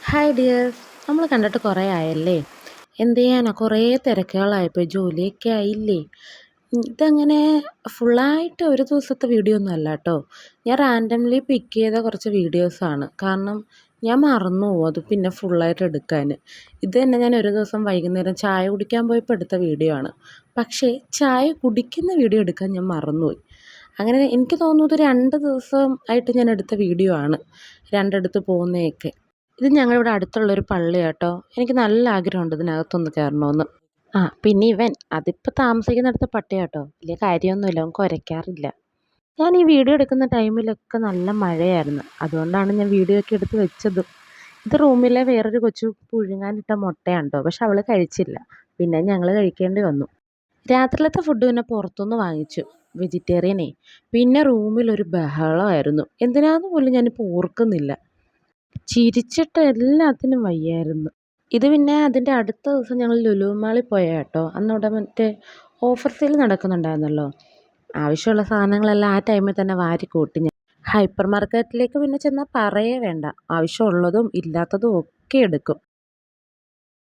Hi dears, നമ്മൾ കണ്ടിട്ട് കുറേ ആയല്ലേ? എന്ത് ചെയ്യാനാ, കുറേ തിരക്കുകളായിപ്പോയി, ജോലിയൊക്കെ ആയില്ലേ? ഇതങ്ങനെ ഫുള്ളായിട്ട് ഒരു ദിവസത്തെ വീഡിയോ ഒന്നും അല്ല കേട്ടോ. ഞാൻ റാൻഡംലി പിക്ക് ചെയ്ത കുറച്ച് വീഡിയോസാണ്. കാരണം ഞാൻ മറന്നു പോകും അത് പിന്നെ ഫുള്ളായിട്ട് എടുക്കാൻ. ഇത് തന്നെ ഞാൻ ഒരു ദിവസം വൈകുന്നേരം ചായ കുടിക്കാൻ പോയപ്പോൾ എടുത്ത വീഡിയോ ആണ്. പക്ഷേ ചായ കുടിക്കുന്ന വീഡിയോ എടുക്കാൻ ഞാൻ മറന്നുപോയി. അങ്ങനെ എനിക്ക് തോന്നുന്നത് 2 ദിവസം ആയിട്ട് ഞാൻ എടുത്ത വീഡിയോ ആണ്, രണ്ടിടത്ത് പോകുന്നതൊക്കെ. ഇത് ഞങ്ങളിവിടെ അടുത്തുള്ളൊരു പള്ളിയാട്ടോ. എനിക്ക് നല്ല ആഗ്രഹമുണ്ട് ഇതിനകത്തൊന്ന് കയറണമെന്ന്. പിന്നെ അതിപ്പോൾ താമസിക്കുന്നിടത്തെ പട്ടിയാട്ടോ. വലിയ കാര്യമൊന്നുമില്ല, അവൻ കുരയ്ക്കാറില്ല. ഞാൻ ഈ വീഡിയോ എടുക്കുന്ന ടൈമിലൊക്കെ നല്ല മഴയായിരുന്നു. അതുകൊണ്ടാണ് ഞാൻ വീഡിയോ ഒക്കെ എടുത്ത് വെച്ചതും. ഇത് റൂമിലെ വേറൊരു കൊച്ചു പുഴുങ്ങാനിട്ട മുട്ടയാണ് കേട്ടോ. പക്ഷെ അവൾ കഴിച്ചില്ല. പിന്നെ ഞങ്ങൾ കഴിക്കേണ്ടി വന്നു. രാത്രിയിലത്തെ ഫുഡ് പിന്നെ പുറത്തുനിന്ന് വാങ്ങിച്ചു, വെജിറ്റേറിയനേ. പിന്നെ റൂമിലൊരു ബഹളമായിരുന്നു. എന്തിനാന്ന് പോലും ഞാനിപ്പോൾ ഓർക്കുന്നില്ല. ചിരിച്ചിട്ട് എല്ലാത്തിനും വയ്യായിരുന്നു. ഇത് പിന്നെ അതിൻ്റെ അടുത്ത ദിവസം ഞങ്ങൾ ലുലു മാളിൽ പോയ കേട്ടോ. അന്നവിടെ മറ്റേ ഓഫർ സെയിൽ നടക്കുന്നുണ്ടായിരുന്നല്ലോ. ആവശ്യമുള്ള സാധനങ്ങളെല്ലാം ആ ടൈമിൽ തന്നെ വാരി കൂട്ടി ഞാൻ. ഹൈപ്പർ മാർക്കറ്റിലേക്ക് പിന്നെ ചെന്നാൽ പറയേ വേണ്ട, ആവശ്യമുള്ളതും ഇല്ലാത്തതും ഒക്കെ എടുക്കും.